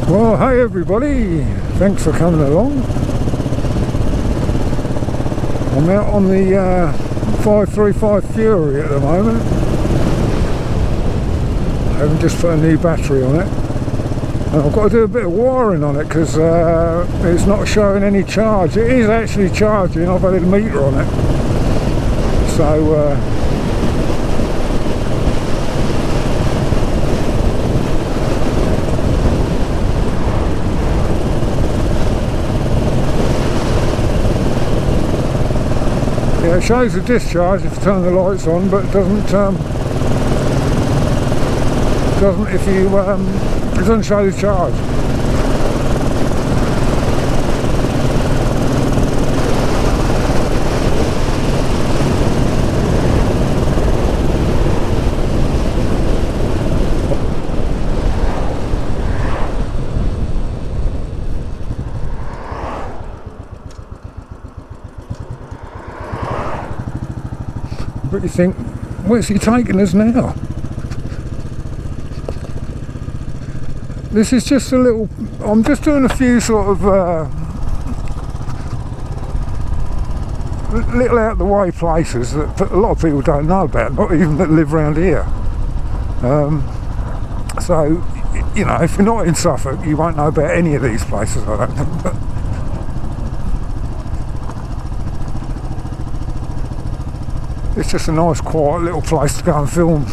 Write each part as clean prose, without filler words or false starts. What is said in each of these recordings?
Well, hey everybody, thanks for coming along. I'm out on the 535 Fury at the moment. I haven't just put a new battery on it. And I've got to do a bit of wiring on it because it's not showing any charge. It is actually charging, I've had a meter on it. So yeah, it shows the discharge if you turn the lights on, but it doesn't if you it doesn't show the charge. But you think, where's he taking us now? This is just a little, I'm just doing a few sort of little out of the way places that a lot of people don't know about, not even that live around here. So, you know, if you're not in Suffolk, you won't know about any of these places, I don't think. But it's just a nice quiet little place to go and film.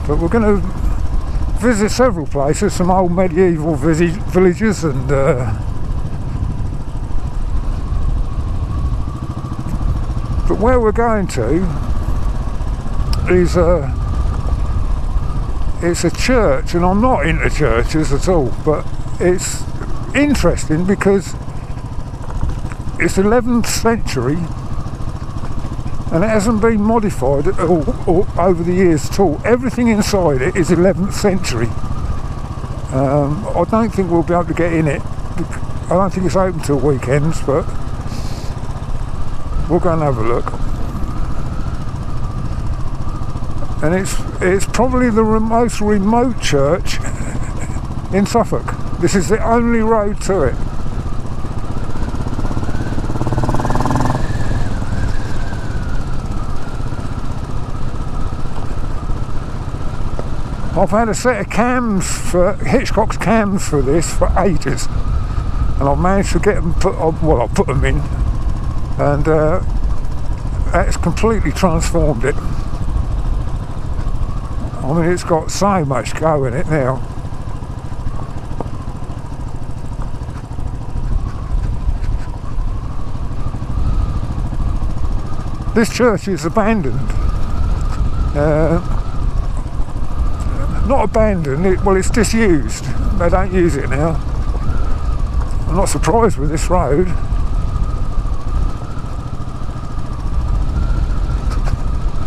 But we're going to visit several places, some old medieval villages, and but where we're going to is it's a church, and I'm not into churches at all, but it's interesting because it's 11th century and it hasn't been modified at all over the years at all. Everything inside it is 11th century. I don't think we'll be able to get in it. I don't think it's open till weekends, but we'll go and have a look. And it's probably the most remote church in Suffolk. This is the only road to it. I've had a set of cams, for Hitchcock's cams for this for ages, and I've managed to get them put on, well, I put them in, and that's completely transformed it. I mean, it's got so much go in it now. This church is abandoned. Not abandoned, well, it's disused. They don't use it now. I'm not surprised with this road.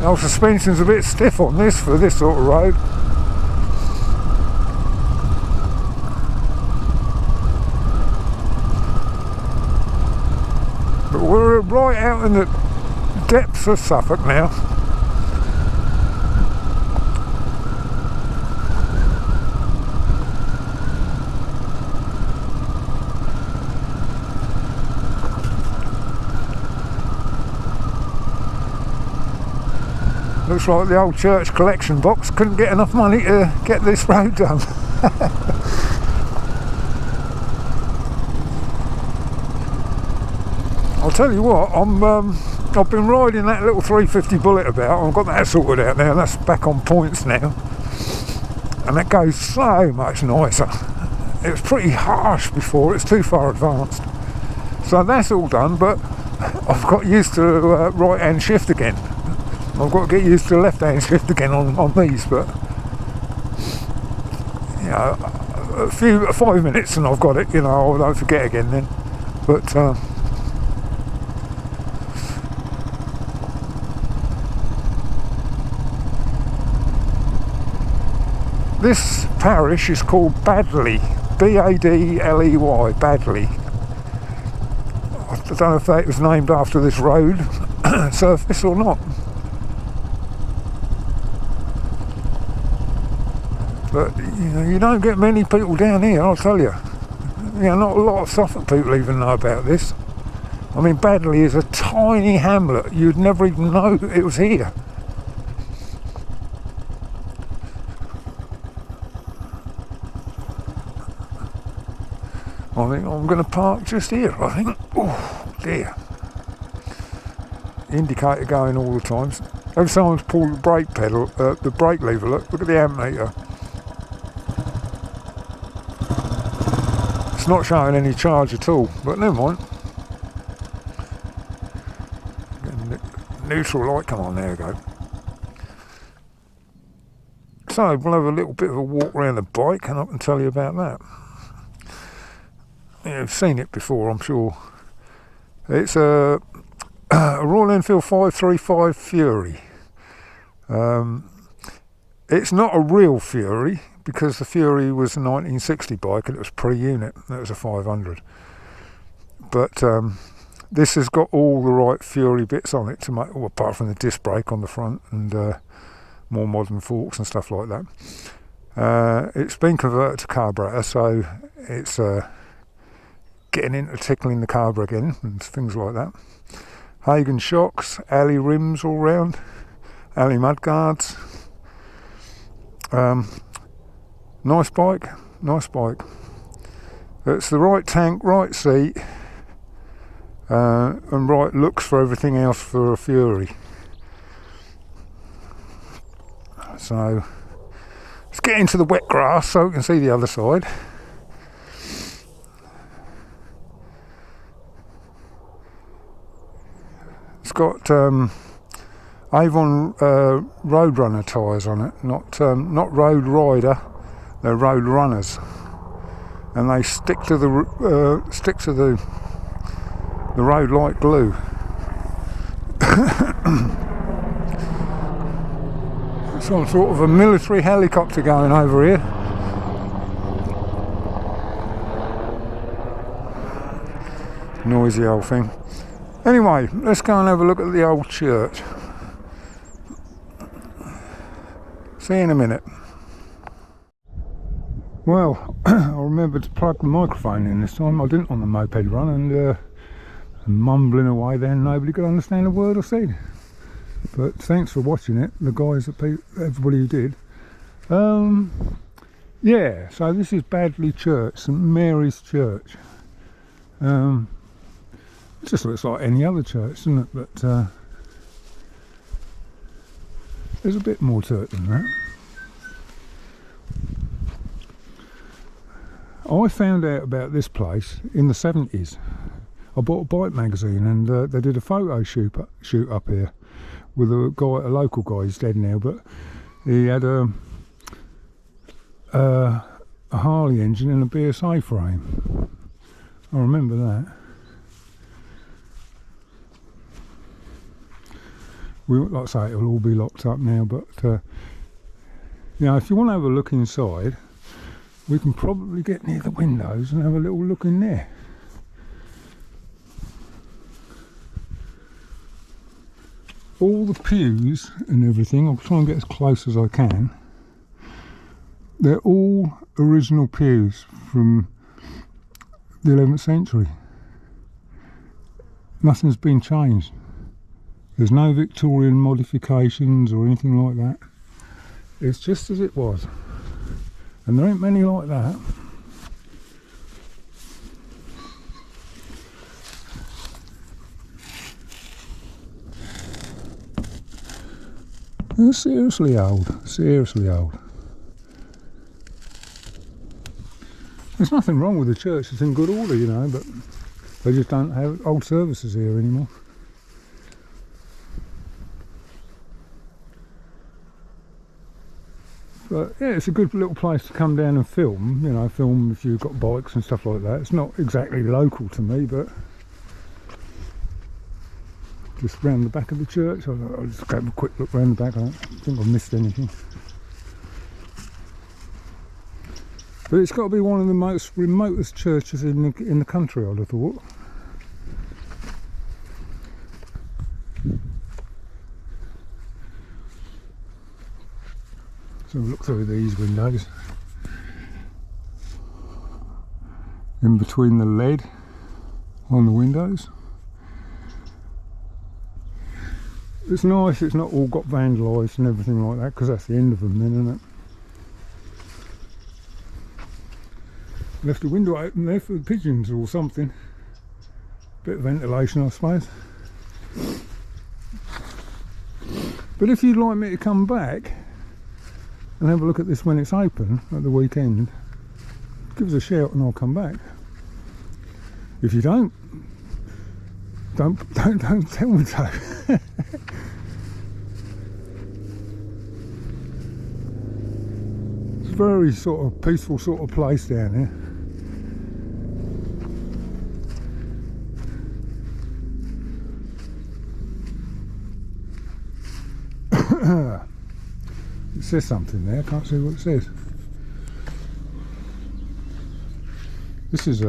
The old suspension's a bit stiff on this for this sort of road. But we're right out in the depths of Suffolk now. Looks like the old church collection box couldn't get enough money to get this road done. I'll tell you what, I've been riding that little 350 Bullet about. I've got that sorted out now. That's back on points now, and that goes so much nicer. It was pretty harsh before; it's too far advanced. So that's all done. But I've got used to right-hand shift again. I've got to get used to left-hand shift again on these, but you know, 5 minutes and I've got it. You know, I don't forget again then. But this parish is called Badley, B-A-D-L-E-Y, Badley. I don't know if that was named after this road surface or not. But you know, you don't get many people down here, I'll tell you. You know, not a lot of Suffolk people even know about this. I mean, Badley is a tiny hamlet. You'd never even know it was here. I think I'm going to park just here, I think. Oh, dear. Indicator going all the time. Every time I pull the brake pedal, the brake lever, look at the ammeter. It's not showing any charge at all, but never mind. Neutral light, come on, there we go. So we'll have a little bit of a walk around the bike and I can tell you about that. Yeah, you've seen it before, I'm sure. It's a Royal Enfield 535 Fury. It's not a real Fury because the Fury was a 1960 bike and it was pre-unit. It was a 500. But this has got all the right Fury bits on it to make, well, apart from the disc brake on the front and more modern forks and stuff like that. It's been converted to carburetor, so it's getting into tickling the carburetor again and things like that. Hagen shocks, alley rims all round, alley mudguards. Nice bike, nice bike. It's the right tank, right seat, and right looks for everything else for a Fury. So let's get into the wet grass so we can see the other side. It's got Avon Roadrunner tyres on it, not Road Rider, they're Road Runners, and they stick to the road like glue. Some sort of a military helicopter going over here. Noisy old thing. Anyway, let's go and have a look at the old church. See you in a minute. Well, I remembered to plug the microphone in this time. I didn't on the moped run, and mumbling away then nobody could understand a word I said. But thanks for watching it, the guys, everybody who did. Yeah, so this is Badley Church, St Mary's Church. It just looks like any other church, doesn't it? But there's a bit more to it than that. I found out about this place in the 70s. I bought a bike magazine and they did a photo shoot up here with a local guy. He's dead now, but he had a Harley engine and a BSA frame. I remember that. Like I say, it'll all be locked up now, but you know, if you want to have a look inside, we can probably get near the windows and have a little look in there. All the pews and everything, I'll try and get as close as I can, they're all original pews from the 11th century. Nothing's been changed. There's no Victorian modifications or anything like that. It's just as it was. And there ain't many like that. They're seriously old, seriously old. There's nothing wrong with the church, it's in good order, you know, but they just don't have old services here anymore. But yeah, it's a good little place to come down and film, you know, film if you've got bikes and stuff like that. It's not exactly local to me, but just round the back of the church. I'll just have a quick look round the back. I don't think I've missed anything. But it's got to be one of the most remotest churches in the country, I'd have thought. It's So look through these windows. In between the lead on the windows. It's nice, it's not all got vandalised and everything like that, because that's the end of them then, isn't it? Left the window open there for the pigeons or something. Bit of ventilation, I suppose. But if you'd like me to come back and have a look at this when it's open at the weekend, give us a shout and I'll come back. If you don't tell me so. It's a very sort of peaceful sort of place down here. It says something there, I can't see what it says. This is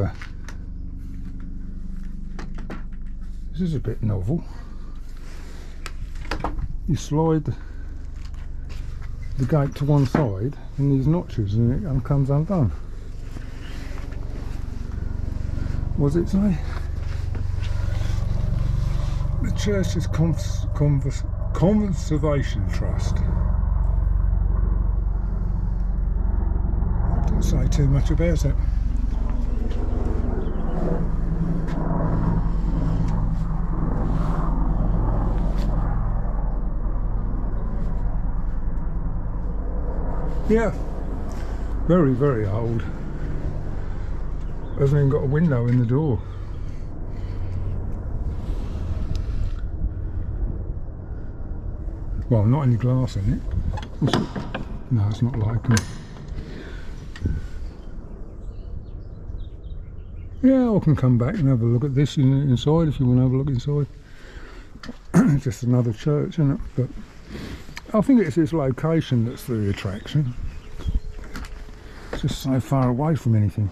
a bit novel. You slide the gate to one side and these notches and it comes undone. What does it say? The Church's Conservation Trust. Don't say too much about it. Yeah, very, very old. Hasn't even got a window in the door. Well, not any glass in it. No, it's not like them. Yeah, I can come back and have a look at this inside if you want to have a look inside. Just another church, isn't it? But I think it's its location that's the attraction. It's just so far away from anything.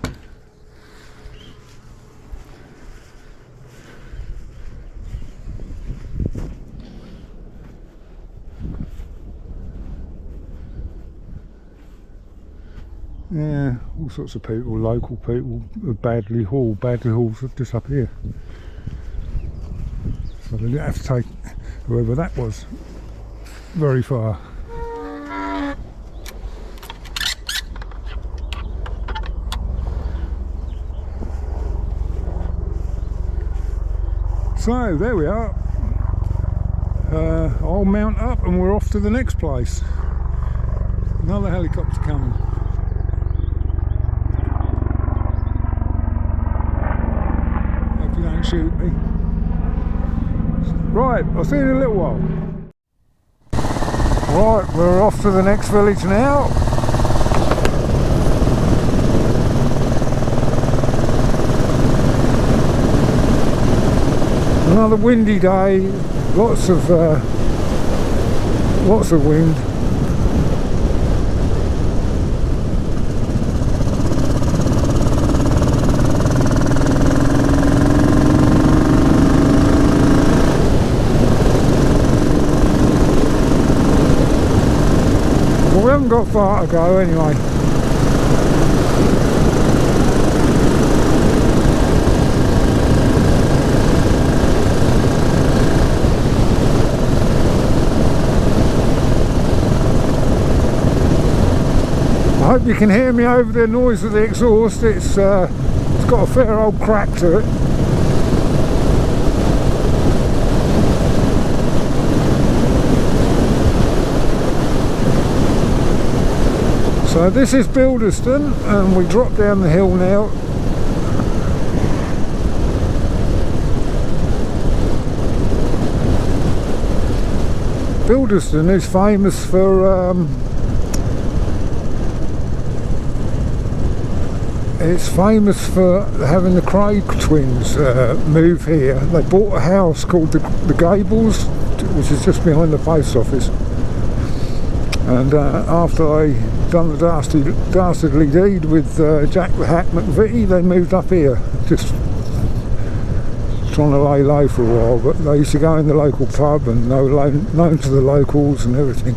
Yeah, all sorts of people, local people, Badley Hall. Badley Hall's just up here. So they didn't have to take whoever that was very far. So there we are. I'll mount up and we're off to the next place. Another helicopter coming. Hope you don't shoot me. Right, I'll see you in a little while. Right, we're off to the next village now. Another windy day, lots of wind. We haven't got far to go anyway. I hope you can hear me over the noise of the exhaust. It's got a fair old crack to it. So this is Buildon and we drop down the hill now. Buildon is famous for having the Craig twins move here. They bought a house called the Gables, which is just behind the post office. And after they done the dastardly deed with Jack the Hack McVitie, they moved up here, just trying to lay low for a while. But they used to go in the local pub and they were known to the locals and everything.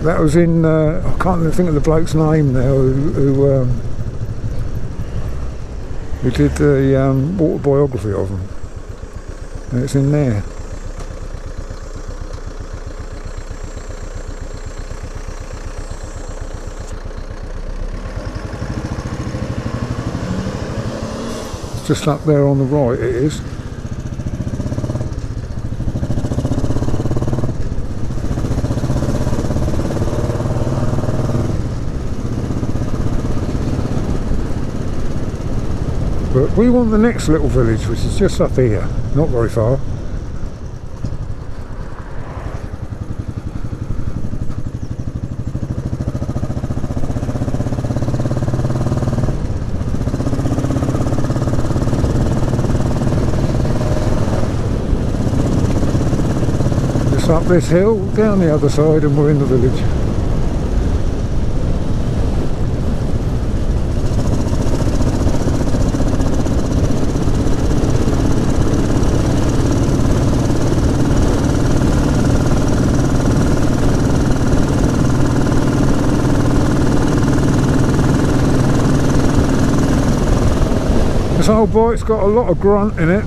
That was in, I can't even think of the bloke's name now, who did the autobiography of him. And it's in there. It's just up there on the right, it is. But we want the next little village, which is just up here, not very far. Just up this hill, down the other side, and we're in the village. This old bike's got a lot of grunt in it.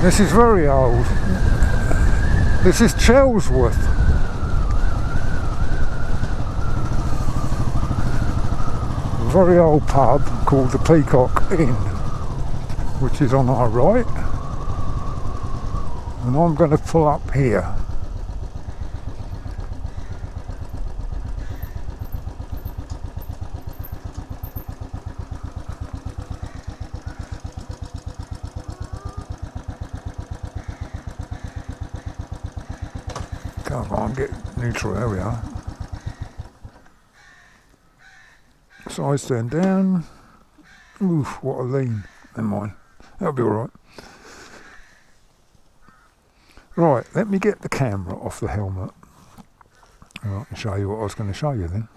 This is very old. This is Chelsworth. A very old pub called the Peacock Inn, which is on our right. And I'm going to pull up here. Come on, get neutral, there we are. Side stand down. Oof, what a lean. Never mind, that'll be alright. Right, let me get the camera off the helmet. I can show you what I was going to show you then.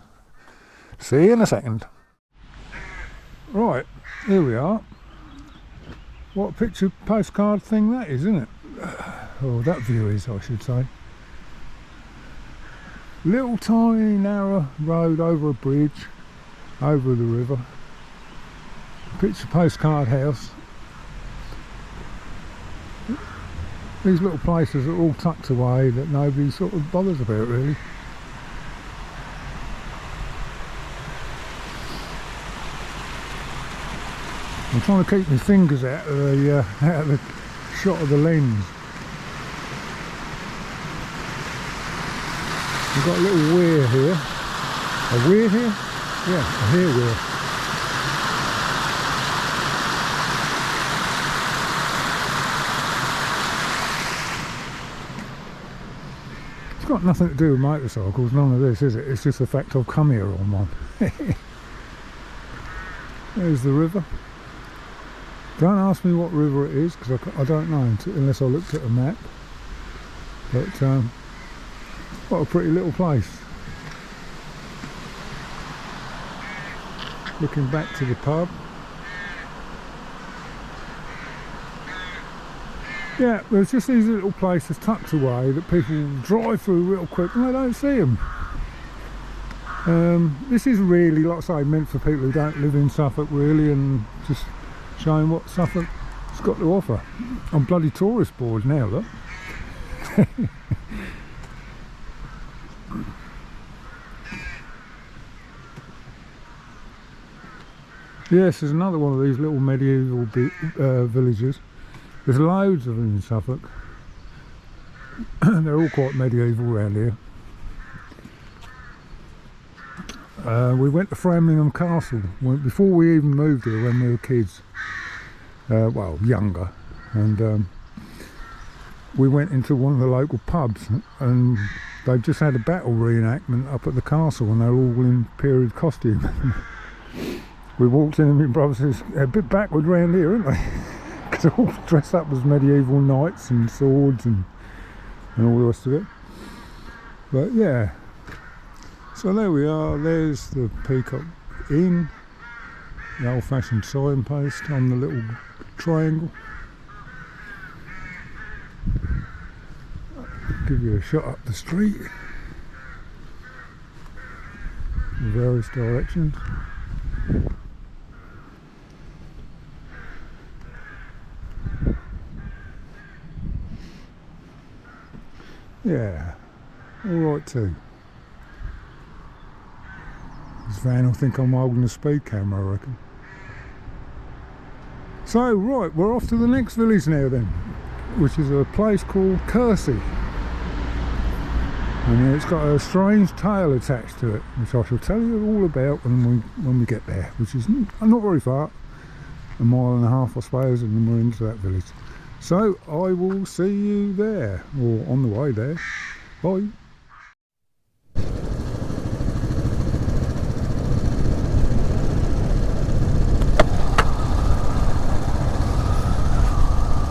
See you in a second. Right, here we are. What a picture postcard thing that is, isn't it? Oh, that view is, I should say. Little tiny narrow road over a bridge, over the river. Picture postcard house. These little places are all tucked away that nobody sort of bothers about really. I'm trying to keep my fingers out of the shot of the lens. We've got a little weir here. A weir here? Yeah, a here weir. It's got nothing to do with motorcycles, none of this, is it? It's just the fact I've come here on one. There's the river. Don't ask me what river it is, because I don't know unless I looked at a map. But what a pretty little place. Looking back to the pub. Yeah, there's just these little places tucked away that people drive through real quick and they don't see them. This is really, like I say, meant for people who don't live in Suffolk really, and just showing what Suffolk's got to offer. I'm bloody tourist board now, look. Yes, there's another one of these little medieval villages. There's loads of them in Suffolk. They're all quite medieval around here. We went to Framlingham Castle before we even moved here when we were kids. Well, younger. And we went into one of the local pubs, and they've just had a battle reenactment up at the castle and they're all in period costume. We walked in and my brother says, a bit backward round here, aren't they? Because they're all dressed up as medieval knights and swords and all the rest of it. But yeah, so there we are. There's the Peacock Inn, the old-fashioned signpost on the little triangle. Give you a shot up the street in various directions. Yeah, all right too. This van will think I'm holding a speed camera, I reckon. So, right, we're off to the next village now then, which is a place called Cursy. And it's got a strange tale attached to it, which I shall tell you all about when we get there, which is not very far, a mile and a half I suppose, and then we're into that village. So I will see you there, or on the way there. Bye.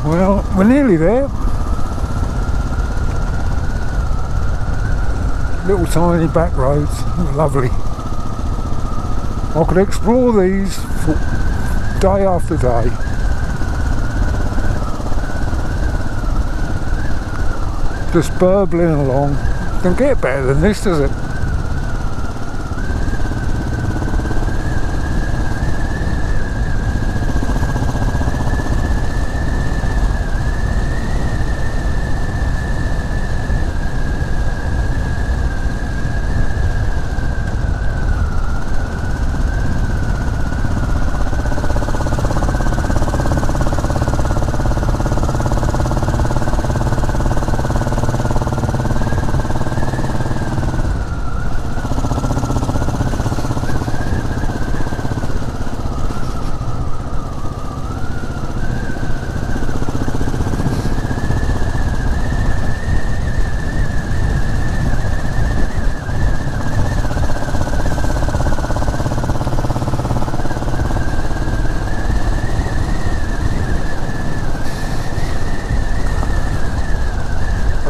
Well, we're nearly there. Little tiny back roads, lovely. I could explore these for day after day. Just burbling along. Don't get better than this, does it?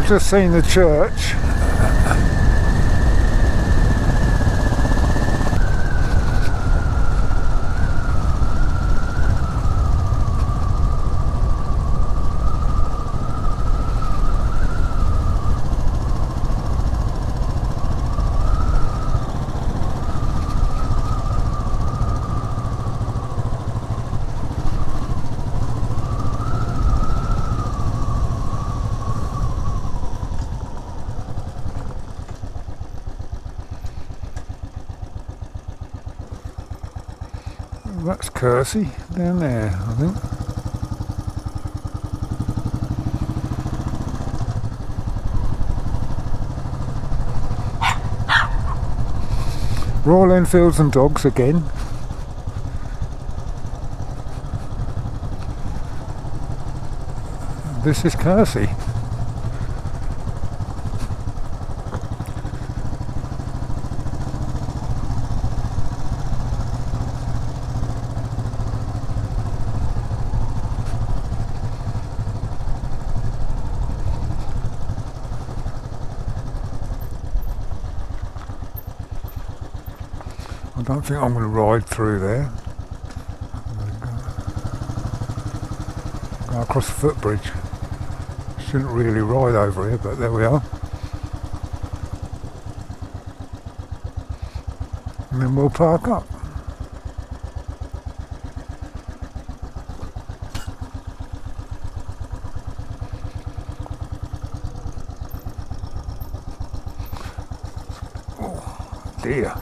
Just seen the church. That's Cursy down there, I think. Royal Enfields and dogs again. This is Cursy. I don't think I'm going to ride through there. Go across the footbridge. Shouldn't really ride over here, but there we are. And then we'll park up. Oh dear.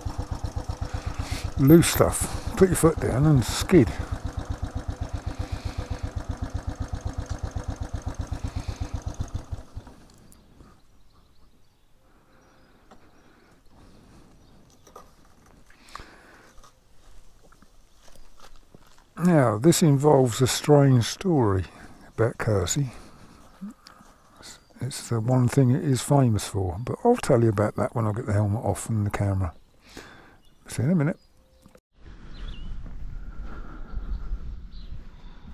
Loose stuff. Put your foot down and skid. Now, this involves a strange story about Cursy. It's the one thing it is famous for. But I'll tell you about that when I get the helmet off and the camera. See you in a minute.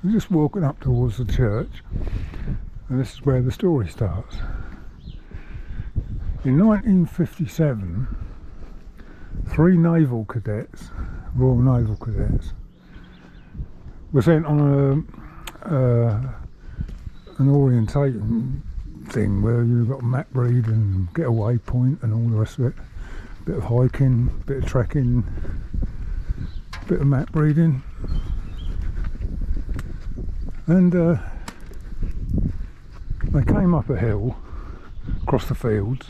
We're just walking up towards the church, and this is where the story starts. In 1957, 3 naval cadets, Royal Naval cadets, were sent on an orientating thing where you got map read and get a waypoint and all the rest of it. Bit of hiking, bit of trekking, bit of map reading, and they came up a hill across the fields,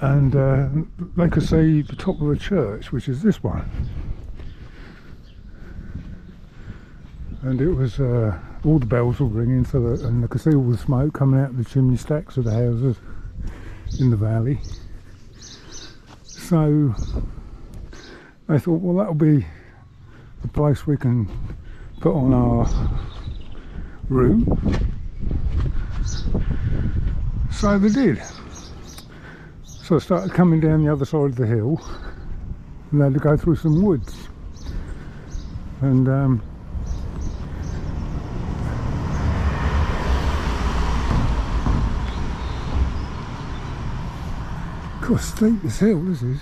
and they could see the top of a church, which is this one, and it was all the bells were ringing, and they could see all the smoke coming out of the chimney stacks of the houses in the valley. So I thought, well, that'll be the place we can put on our route. So they did. So I started coming down the other side of the hill, and they had to go through some woods. And of course, steep as hill this is.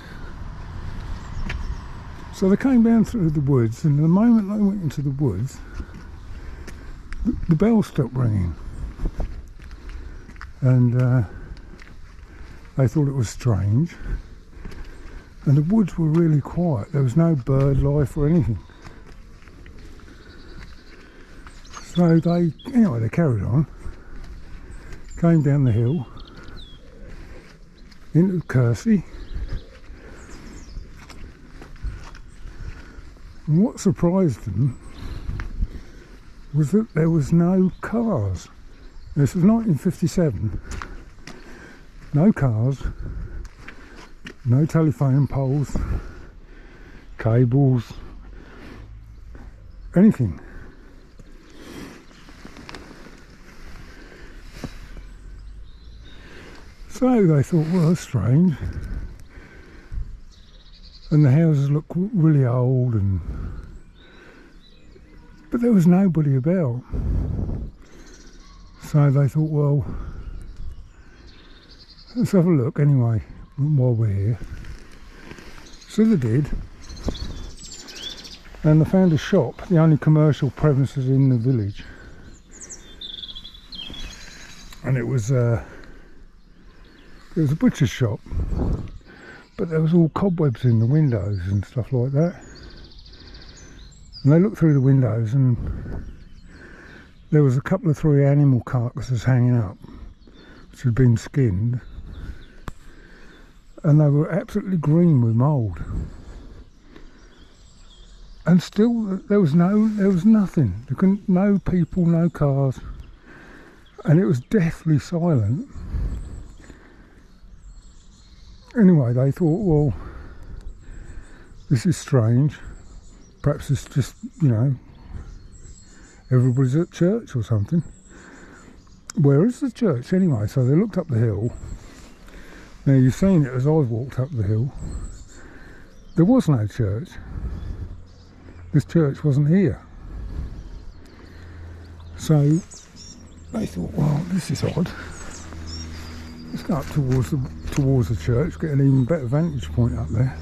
So they came down through the woods, and the moment they went into the woods, the bell stopped ringing, and they thought it was strange. And the woods were really quiet. There was no bird life or anything. So they carried on, came down the hill into Cursy. And what surprised them was that there was no cars. This was 1957. No cars, no telephone poles, cables, anything. So they thought, well, that's strange. And the houses look really old, but there was nobody about. So they thought, well, let's have a look anyway while we're here. So they did, and they found a shop, the only commercial premises in the village, and it was a butcher's shop. But there was all cobwebs in the windows and stuff like that. And they looked through the windows, and there was a couple of 3 animal carcasses hanging up, which had been skinned, and they were absolutely green with mould. And still, there was nothing. There couldn't, no people, no cars, and it was deathly silent. Anyway, they thought, well, this is strange. Perhaps it's just, everybody's at church or something. Where is the church anyway? So they looked up the hill. Now, you've seen it as I've walked up the hill. There was no church. This church wasn't here. So they thought, well, this is odd. Let's go up towards the church, get an even better vantage point up there.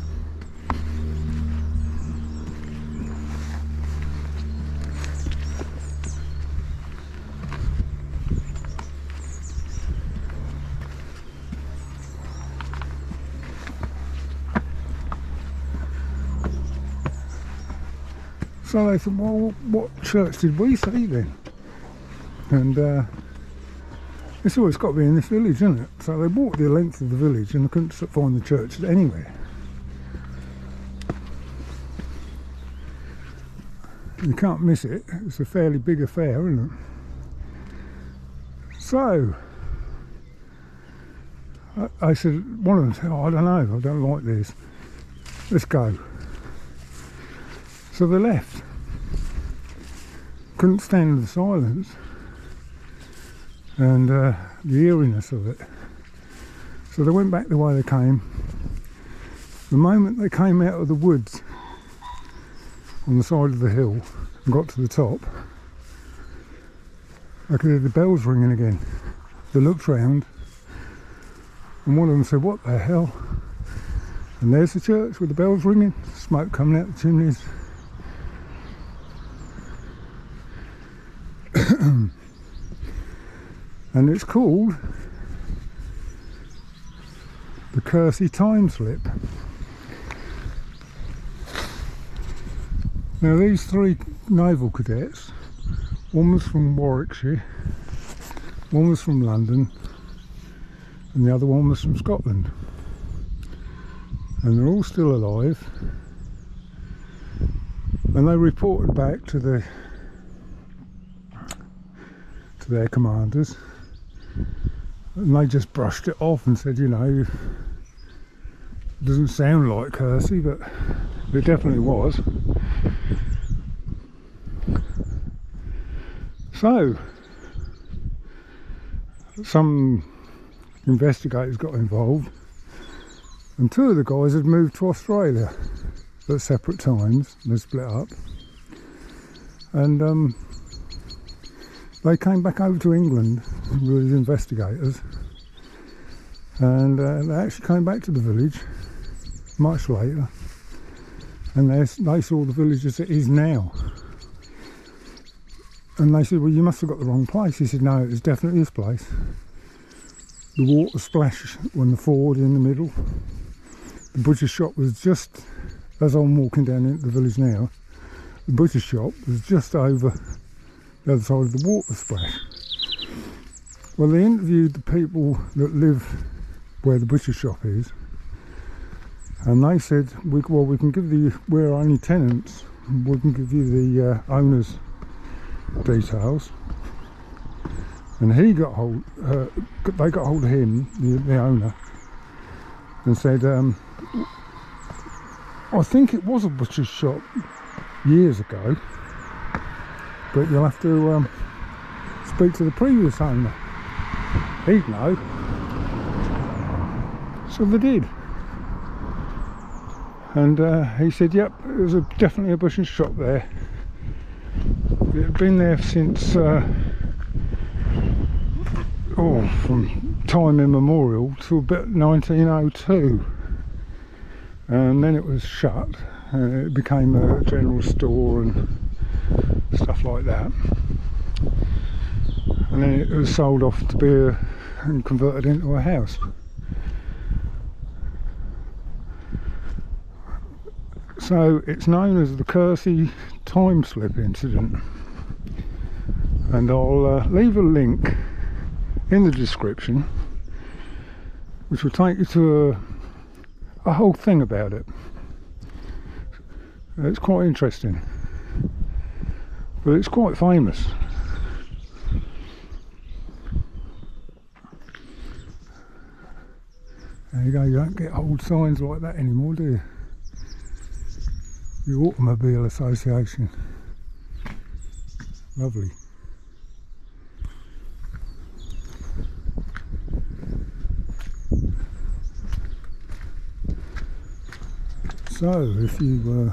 So they thought, well, what church did we see then? And they said, well, it's got to be in this village, isn't it? So they walked the length of the village and they couldn't find the church anywhere. You can't miss it. It's a fairly big affair, isn't it? So I said, one of them said, oh, I don't know, I don't like this. Let's go. So they left. Couldn't stand the silence. and the eeriness of it. So they went back the way they came. The moment they came out of the woods on the side of the hill and got to the top, I could hear the bells ringing again. They looked round, and one of them said, "What the hell?" And there's the church with the bells ringing, smoke coming out the chimneys. And it's called the Cursy time slip. Now these three naval cadets, one was from Warwickshire, one was from London, and the other one was from Scotland. And they're all still alive. And they reported back to their commanders, and they just brushed it off and said, you know, it doesn't sound like Cursy, but it definitely was. So some investigators got involved, and two of the guys had moved to Australia at separate times. They split up, and they came back over to England with these investigators, and they actually came back to the village much later, and they saw the village as it is now. And they said, "Well, you must have got the wrong place." He said, "No, it was definitely this place. The water splash on the ford in the middle. The butcher's shop was just, as I'm walking down into the village now, the butcher's shop was just over the other side of the water splash." Well, they interviewed the people that live where the butcher shop is, and they said, we can give you, we're only tenants, we can give you the owner's details. And he got hold, they got hold of him, the owner, and said, I think it was a butcher's shop years ago, but you'll have to speak to the previous owner. He'd know. So they did. And he said, yep, it was definitely a butcher's shop there. It had been there since, from time immemorial to about 1902. And then it was shut. It became a general store and stuff like that. And then it was sold off to be and converted into a house. So it's known as the Cursy time slip incident, and I'll leave a link in the description which will take you to a whole thing about it. It's quite interesting, but it's quite famous. There you go, you don't get old signs like that anymore, do you? The Automobile Association. Lovely. So, if you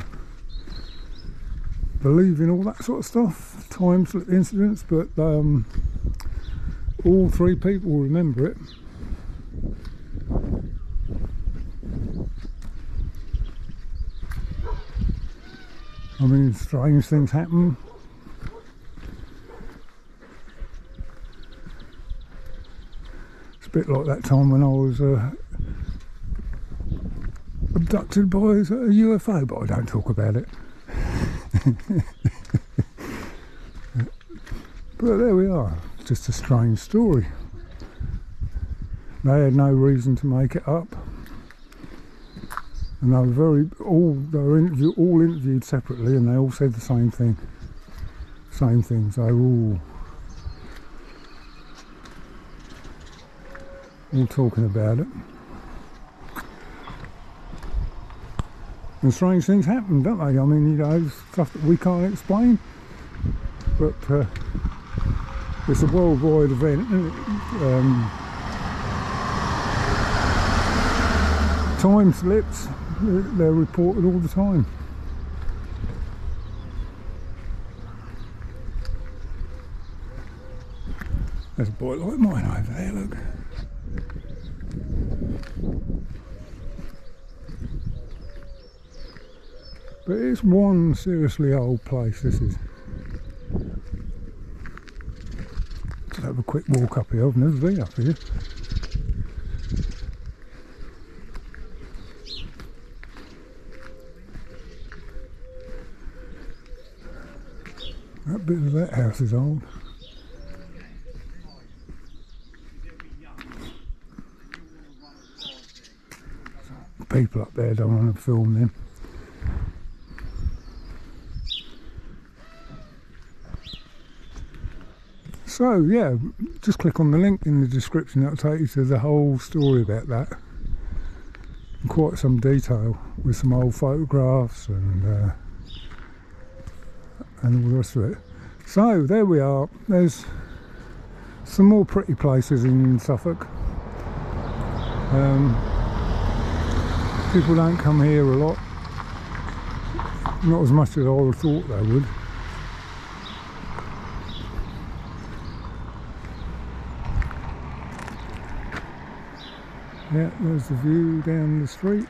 believe in all that sort of stuff, time slip incidents, but all three people remember it. I mean, strange things happen. It's a bit like that time when I was abducted by a UFO, but I don't talk about it. But there we are, just a strange story. They had no reason to make it up. And they were all interviewed separately, and they all said the same thing. Same things. They were all talking about it. And strange things happen, don't they? I mean, you know, stuff that we can't explain. But It's a worldwide event, isn't it? Time slips, they're reported all the time. There's a boy like mine over there, look. But it's one seriously old place, this is. Just have a quick walk up here, I've never been up here. That bit of that house is old. People up there don't want to film them. So yeah, just click on the link in the description, that'll take you to the whole story about that. In quite some detail with some old photographs and all the rest of it. So there we are, there's some more pretty places in Suffolk. People don't come here a lot, not as much as I would have thought they would. Yeah, there's the view down the street.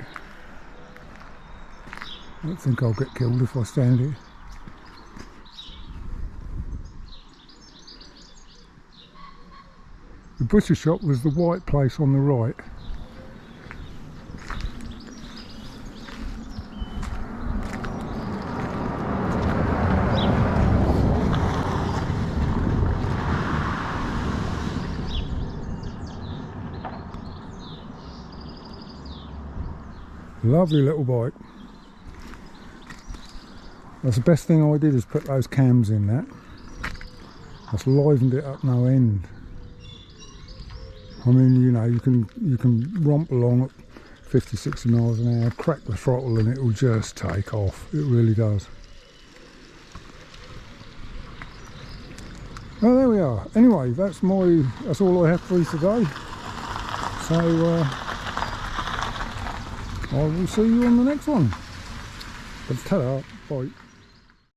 I don't think I'll get killed if I stand here. The butcher shop was the white place on the right. Lovely little bike. That's the best thing I did, is put those cams in that. That's livened it up no end. I mean, you know, you can romp along at 50, 60 miles an hour, crack the throttle and it will just take off. It really does. Well, there we are. Anyway, that's all I have for you today. So I will see you on the next one. But ta-da, bye.